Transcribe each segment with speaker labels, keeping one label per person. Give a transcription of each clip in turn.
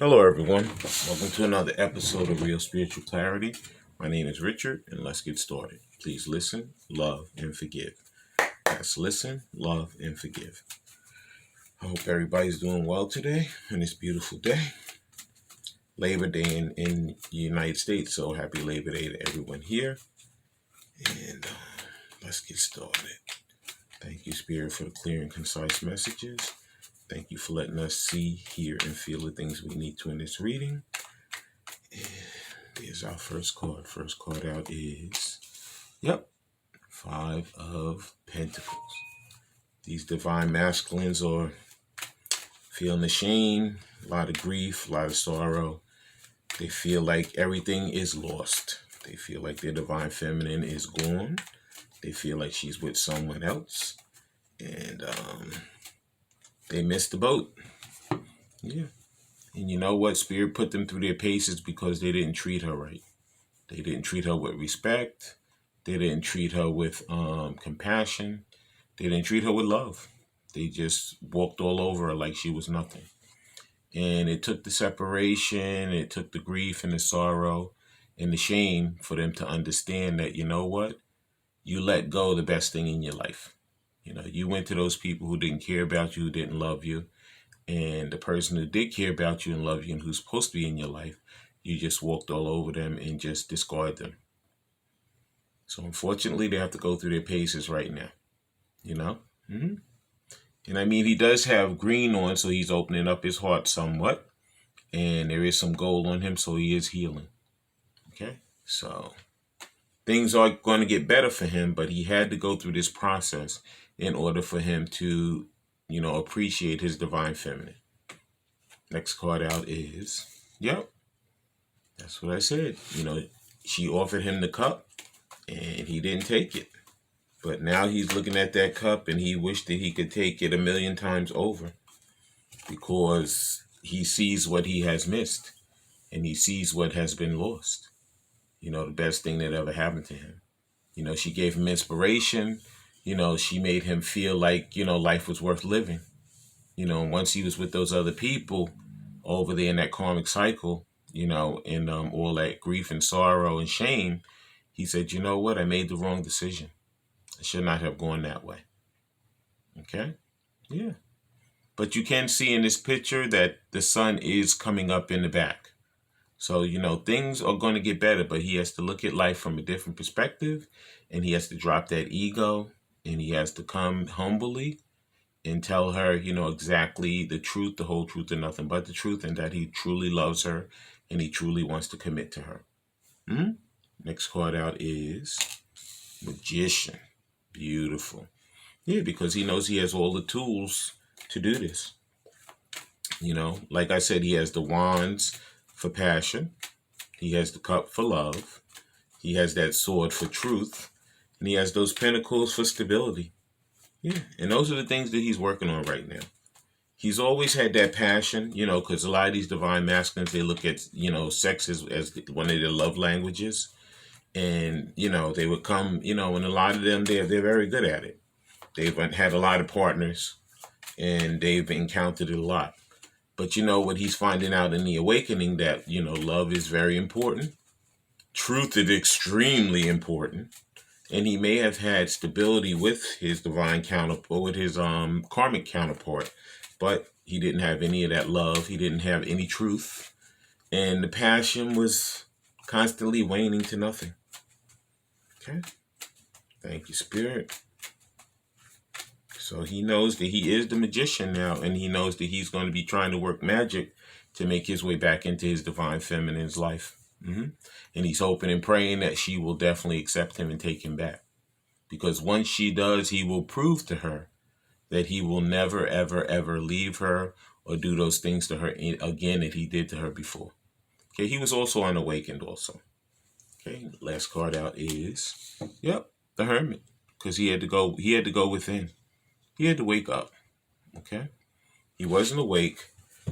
Speaker 1: Hello, everyone. Welcome to another episode of Real Spiritual Clarity. My name is Richard, and let's get started. Please listen, love, and forgive. Let's listen, love, and forgive. I hope everybody's doing well today on this beautiful day. Labor Day in the United States, so happy Labor Day to everyone here. And let's get started. Thank you, Spirit, for the clear and concise messages. Thank you for letting us see, hear, and feel the things we need to in this reading. And there's our first card. First card out is, Five of Pentacles. These divine masculines are feeling the shame, a lot of grief, a lot of sorrow. They feel like everything is lost. They feel like their divine feminine is gone. They feel like she's with someone else. And they missed the boat. Yeah. And you know what? Spirit put them through their paces because they didn't treat her right. They didn't treat her with respect. They didn't treat her with compassion. They didn't treat her with love. They just walked all over her like she was nothing. And it took the separation, it took the grief and the sorrow and the shame for them to understand that, you know what? You let go of the best thing in your life. You know, you went to those people who didn't care about you, who didn't love you. And the person who did care about you and love you and who's supposed to be in your life, you just walked all over them and just discarded them. So unfortunately, they have to go through their paces right now, you know? Mm-hmm. And I mean, he does have green on, so he's opening up his heart somewhat. And there is some gold on him, so he is healing. Okay? So things are going to get better for him, but he had to go through this process in order for him to, appreciate his divine feminine. Next card out is, that's what I said. She offered him the cup and he didn't take it. But now he's looking at that cup and he wished that he could take it 1,000,000 times over because he sees what he has missed and he sees what has been lost. The best thing that ever happened to him. She gave him inspiration. She made him feel like, life was worth living. And once he was with those other people over there in that karmic cycle, and all that grief and sorrow and shame, he said, you know what? I made the wrong decision. I should not have gone that way. Okay? Yeah. But you can see in this picture that the sun is coming up in the back. So, things are going to get better, but he has to look at life from a different perspective, and he has to drop that ego, and he has to come humbly and tell her, exactly the truth, the whole truth, and nothing but the truth, and that he truly loves her, and he truly wants to commit to her. Next card out is Magician. Beautiful. Yeah, because he knows he has all the tools to do this. Like I said, he has the wands for passion. He has the cup for love. He has that sword for truth. And he has those pentacles for stability. Yeah, and those are the things that he's working on right now. He's always had that passion, because a lot of these divine masculines, they look at, sex as one of their love languages. And, they would come, and a lot of them, they're very good at it. They've had a lot of partners and they've encountered it a lot. But what he's finding out in the awakening that, love is very important. Truth is extremely important. And he may have had stability with his divine counterpart, with his karmic counterpart, but he didn't have any of that love. He didn't have any truth. And the passion was constantly waning to nothing. Okay. Thank you, Spirit. So he knows that he is the magician now, and he knows that he's going to be trying to work magic to make his way back into his divine feminine's life. And he's hoping and praying that she will definitely accept him and take him back. Because once she does, he will prove to her that he will never, ever, ever leave her or do those things to her again that he did to her before. Okay, he was also unawakened also. Okay, last card out is, the Hermit. Because he had to go within. He had to wake up. Okay? He wasn't awake.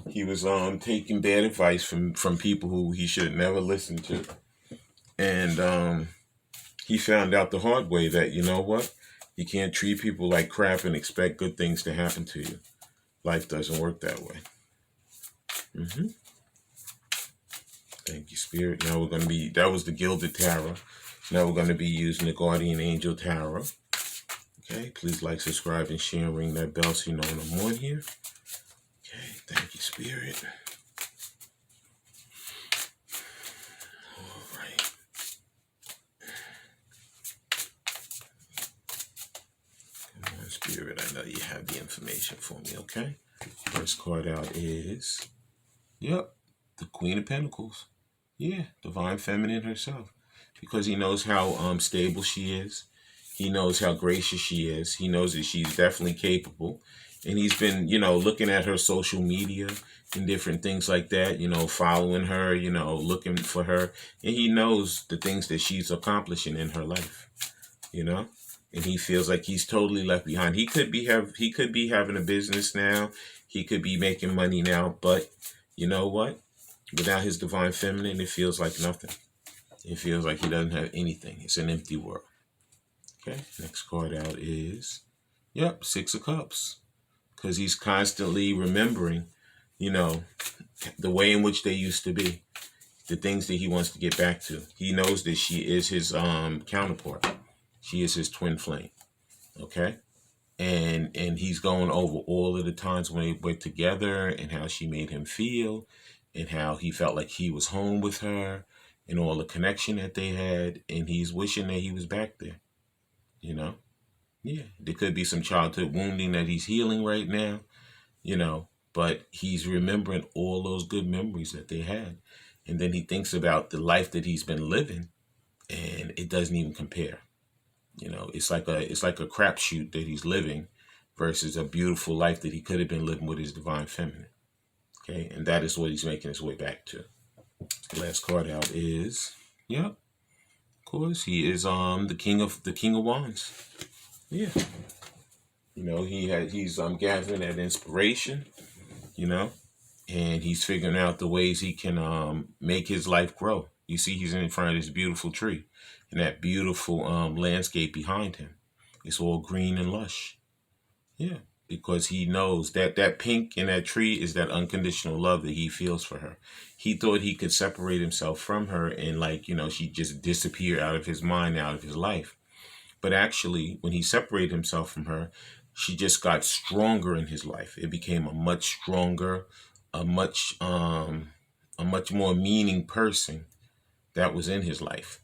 Speaker 1: He was taking bad advice from people who he should have never listened to. And he found out the hard way that, you know what? You can't treat people like crap and expect good things to happen to you. Life doesn't work that way. Thank you, Spirit. Now we're going to be, that was the Gilded Tarot. Now we're going to be using the Guardian Angel Tarot. Okay, please like, subscribe, and share, and ring that bell so you know when I'm on here. Okay, thank you, Spirit. All right. Come on, Spirit, I know you have the information for me, okay? First card out is, yep, the Queen of Pentacles. Yeah, Divine Feminine herself. Because he knows how stable she is. He knows how gracious she is. He knows that she's definitely capable. And he's been, looking at her social media and different things like that, following her, looking for her. And he knows the things that she's accomplishing in her life, And he feels like he's totally left behind. He could be having a business now. He could be making money now. But you know what? Without his Divine Feminine, it feels like nothing. It feels like he doesn't have anything. It's an empty world. Okay, next card out is, yep, Six of Cups. Because he's constantly remembering, the way in which they used to be. The things that he wants to get back to. He knows that she is his counterpart. She is his twin flame. Okay? And he's going over all of the times when they were together and how she made him feel and how he felt like he was home with her and all the connection that they had. And he's wishing that he was back there. Yeah, there could be some childhood wounding that he's healing right now, but he's remembering all those good memories that they had. And then he thinks about the life that he's been living, and it doesn't even compare. It's like a crapshoot that he's living versus a beautiful life that he could have been living with his Divine Feminine. Okay, and that is what he's making his way back to. The last card out is, yep, of course, he is the King of Wands. Yeah. He's gathering that inspiration, and he's figuring out the ways he can make his life grow. You see, he's in front of this beautiful tree and that beautiful landscape behind him. It's all green and lush. Yeah, because he knows that that pink in that tree is that unconditional love that he feels for her. He thought he could separate himself from her and she'd just disappear out of his mind, out of his life. But actually, when he separated himself from her, she just got stronger in his life. It became a much stronger, a much more meaning person that was in his life.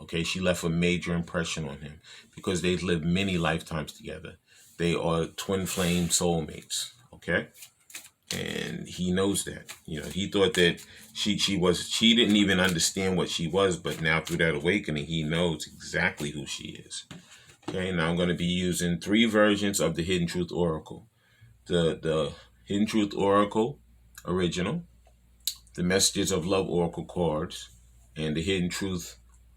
Speaker 1: Okay, she left a major impression on him because they've lived many lifetimes together. They are twin flame soulmates. Okay, and he knows that. He thought that she didn't even understand what she was, but now through that awakening, he knows exactly who she is. Okay, now I'm going to be using 3 versions of the Hidden Truth Oracle. The Hidden Truth Oracle original, the Messages of Love Oracle cards, and the Hidden Truth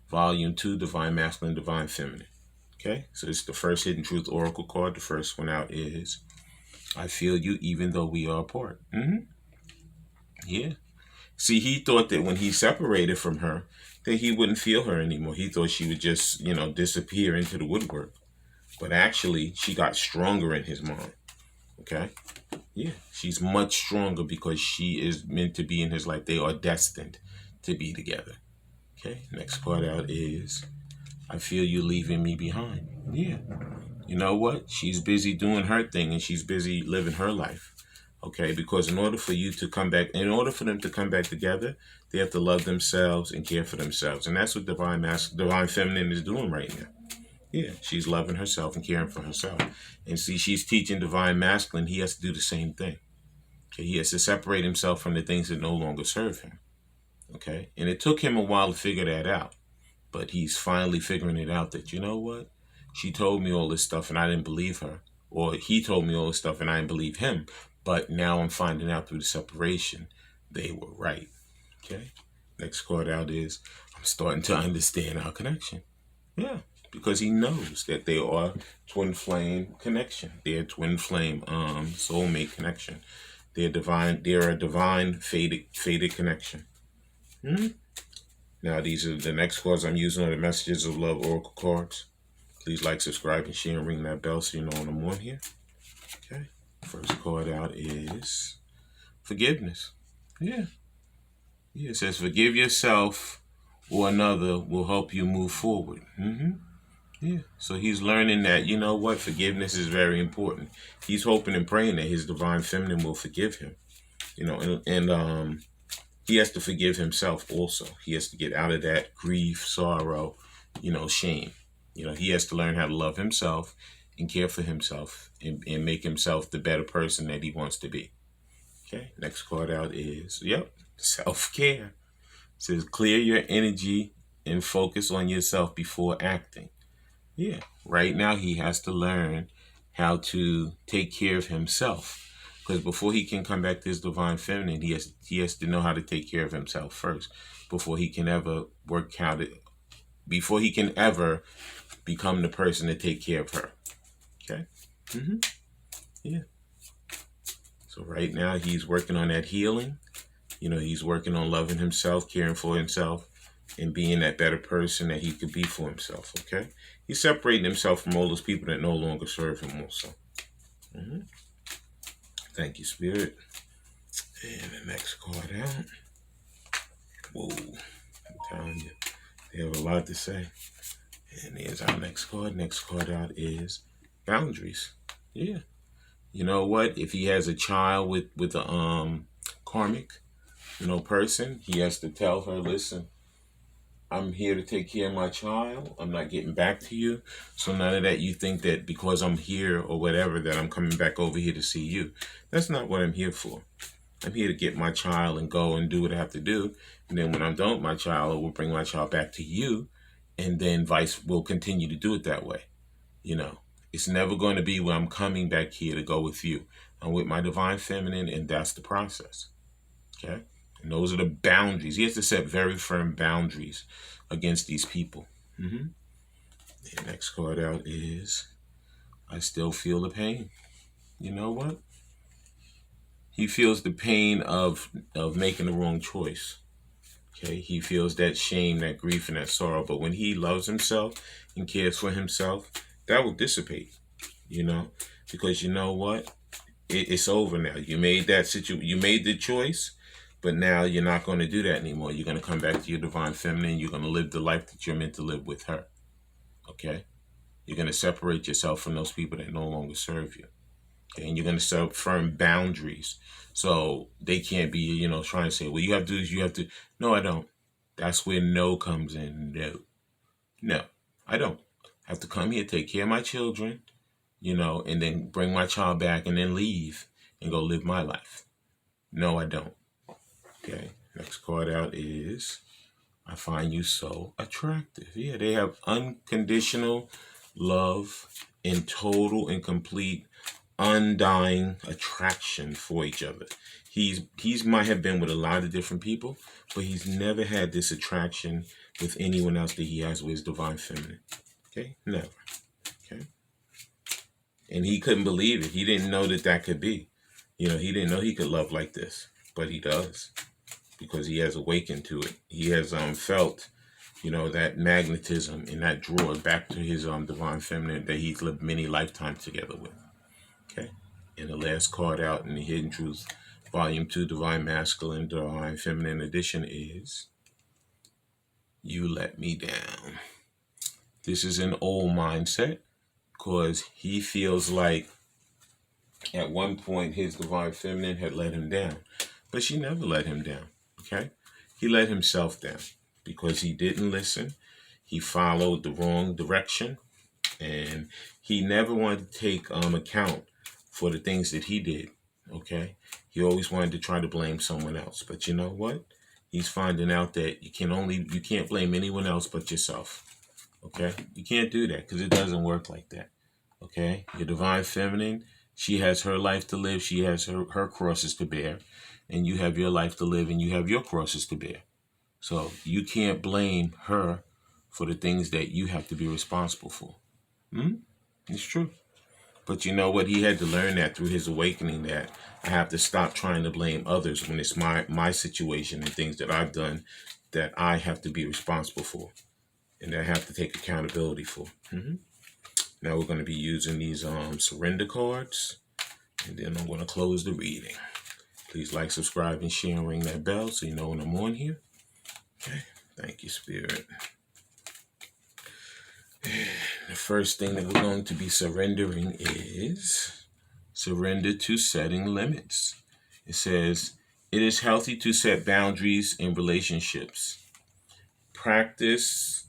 Speaker 1: Volume 2, Divine Masculine, Divine Feminine. Okay, so this is the first Hidden Truth Oracle card. The first one out is, I feel you even though we are apart. Yeah. See, he thought that when he separated from her, that he wouldn't feel her anymore. He thought she would just, disappear into the woodwork. But actually, she got stronger in his mind. Okay? Yeah, she's much stronger because she is meant to be in his life. They are destined to be together. Okay, next card out is, I feel you leaving me behind. Yeah. You know what? She's busy doing her thing and she's busy living her life. Okay, because in order for them to come back together, they have to love themselves and care for themselves. And that's what Divine Feminine is doing right now. Yeah, she's loving herself and caring for herself. And see, she's teaching Divine Masculine he has to do the same thing. Okay, he has to separate himself from the things that no longer serve him. Okay, and it took him a while to figure that out. But he's finally figuring it out that, you know what? She told me all this stuff and I didn't believe her. Or he told me all this stuff and I didn't believe him. But now I'm finding out through the separation, they were right. Okay? Next card out is, I'm starting to understand our connection. Yeah, because he knows that they are twin flame connection. They're twin flame soulmate connection. They're a divine fated connection. Now these are the next cards I'm using are the Messages of Love Oracle cards. Please like, subscribe, and share, and ring that bell so you know when I'm on here. Okay. First card out is forgiveness. Yeah. Yeah, it says forgive yourself or another will help you move forward. Yeah. So he's learning that, you know what, forgiveness is very important. He's hoping and praying that his divine feminine will forgive him. You know, and he has to forgive himself also. He has to get out of that grief, sorrow, shame. He has to learn how to love himself and care for himself and make himself the better person that he wants to be. Okay, next card out is, self-care. It says clear your energy and focus on yourself before acting. Yeah, right now he has to learn how to take care of himself. Because before he can come back to his divine feminine, he has to know how to take care of himself first before he can ever before he can ever become the person to take care of her. Okay? Yeah. So right now he's working on that healing. He's working on loving himself, caring for himself, and being that better person that he could be for himself. Okay? He's separating himself from all those people that no longer serve him also. Thank you, Spirit. And the next card out. Whoa. I'm telling you, they have a lot to say. And here's our next card. Next card out is boundaries. Yeah. You know what? If he has a child with a karmic, person, he has to tell her, listen, I'm here to take care of my child. I'm not getting back to you. So none of that you think that because I'm here or whatever that I'm coming back over here to see you. That's not what I'm here for. I'm here to get my child and go and do what I have to do. And then when I'm done with my child, I will bring my child back to you. And then we'll continue to do it that way. It's never going to be where I'm coming back here to go with you. I'm with my divine feminine, and that's the process. Okay? And those are the boundaries. He has to set very firm boundaries against these people. The next card out is, I still feel the pain. You know what? He feels the pain of making the wrong choice. Okay? He feels that shame, that grief, and that sorrow. But when he loves himself and cares for himself, that will dissipate. Because you know what? It's over now. You made you made the choice, but now you're not going to do that anymore. You're going to come back to your divine feminine. You're going to live the life that you're meant to live with her. Okay? You're going to separate yourself from those people that no longer serve you. Okay? And you're going to set firm boundaries. So they can't be, trying to say, well, you have to do this, you have to. No, I don't. That's where no comes in. No, I don't. I have to come here, take care of my children, and then bring my child back and then leave and go live my life. No, I don't. Okay, next card out is, I find you so attractive. Yeah, they have unconditional love and total and complete undying attraction for each other. He's might have been with a lot of different people, but he's never had this attraction with anyone else that he has with his divine feminine. Okay, never. Okay. And he couldn't believe it. He didn't know that could be. He didn't know he could love like this, but he does, because he has awakened to it. He has felt, that magnetism and that draw back to his divine feminine that he's lived many lifetimes together with. Okay. And the last card out in the Hidden Truth, Volume 2, Divine Masculine, Divine Feminine Edition is, You Let Me Down. This is an old mindset, because he feels like at one point his divine feminine had let him down, but she never let him down. Okay, he let himself down because he didn't listen. He followed the wrong direction, and he never wanted to take account for the things that he did. Okay, he always wanted to try to blame someone else, but you know what? He's finding out that you can't blame anyone else but yourself. Okay, you can't do that because it doesn't work like that. Okay, your divine feminine, she has her life to live. She has her crosses to bear, and you have your life to live, and you have your crosses to bear. So you can't blame her for the things that you have to be responsible for. It's true. But you know what? He had to learn that through his awakening, that I have to stop trying to blame others when it's my situation and things that I've done that I have to be responsible for and that I have to take accountability for. Now we're going to be using these surrender cards, and then I'm going to close the reading. Please like, subscribe, and share, and ring that bell so you know when I'm on here. Okay. Thank you, Spirit. The first thing that we're going to be surrendering is surrender to setting limits. It says, it is healthy to set boundaries in relationships. Practice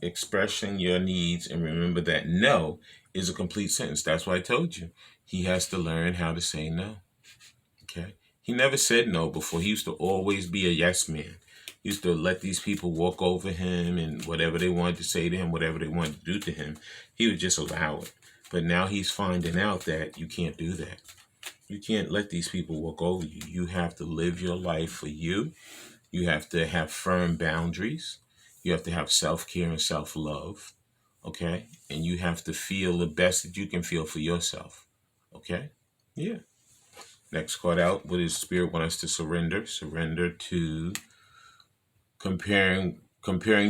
Speaker 1: expressing your needs, and remember that no is a complete sentence. That's why I told you he has to learn how to say no. Okay. He never said no before. He used to always be a yes man. He used to let these people walk over him, and whatever they wanted to say to him, whatever they wanted to do to him, he would just allow it. But now he's finding out that you can't do that. You can't let these people walk over you. You have to live your life for you. You have to have firm boundaries. You have to have self-care and self-love. Okay? And you have to feel the best that you can feel for yourself. Okay? Yeah. Next card out, what does Spirit want us to surrender? Surrender to comparing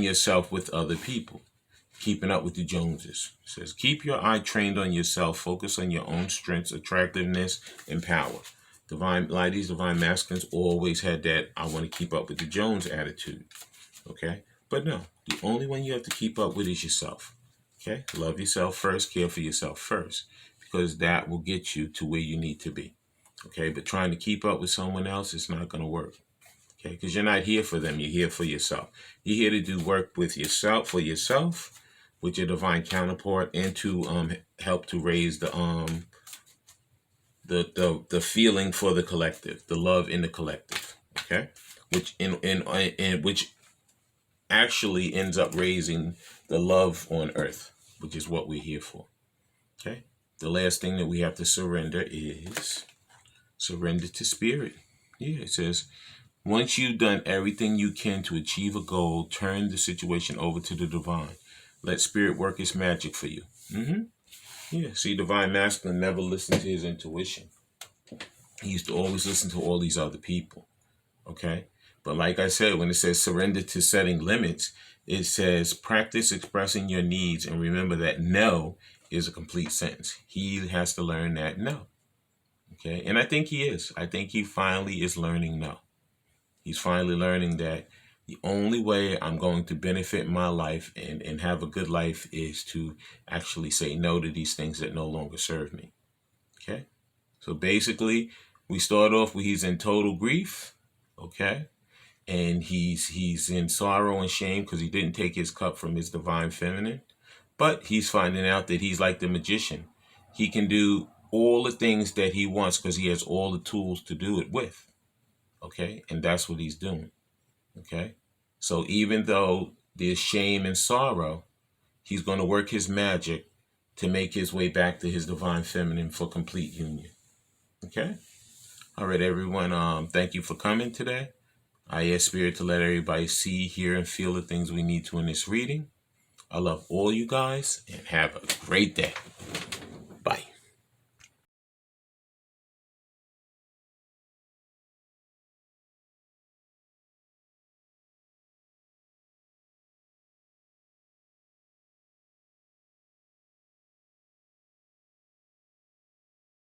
Speaker 1: yourself with other people. Keeping up with the Joneses. It says, keep your eye trained on yourself. Focus on your own strengths, attractiveness, and power. Divine ladies, divine masculines always had that I want to keep up with the Jones attitude. Okay? But no, the only one you have to keep up with is yourself. Okay? Love yourself first, care for yourself first, because that will get you to where you need to be. Okay? But trying to keep up with someone else is not going to work. Okay? Because you're not here for them, you're here for yourself. You're here to do work with yourself, for yourself, with your divine counterpart, and to help to raise the feeling for the collective, the love in the collective. Okay? Which which actually ends up raising the love on earth, which is what we're here for. Okay? The last thing that we have to surrender is surrender to Spirit. Yeah, it says, once you've done everything you can to achieve a goal, turn the situation over to the divine. Let Spirit work its magic for you. Yeah, see, divine masculine never listened to his intuition. He used to always listen to all these other people. Okay? But like I said, when it says surrender to setting limits, it says practice expressing your needs, and remember that no is a complete sentence. He has to learn that no. Okay? And I think he is. I think he finally is learning no. He's finally learning that the only way I'm going to benefit my life and have a good life is to actually say no to these things that no longer serve me. Okay? So basically, we start off with he's in total grief. Okay? And he's in sorrow and shame because he didn't take his cup from his divine feminine. But he's finding out that he's like the magician. He can do all the things that he wants because he has all the tools to do it with. Okay? And that's what he's doing. Okay? So even though there's shame and sorrow, he's going to work his magic to make his way back to his divine feminine for complete union. Okay? All right, everyone. Thank you for coming today. I ask Spirit to let everybody see, hear, and feel the things we need to in this reading. I love all you guys, and have a great day.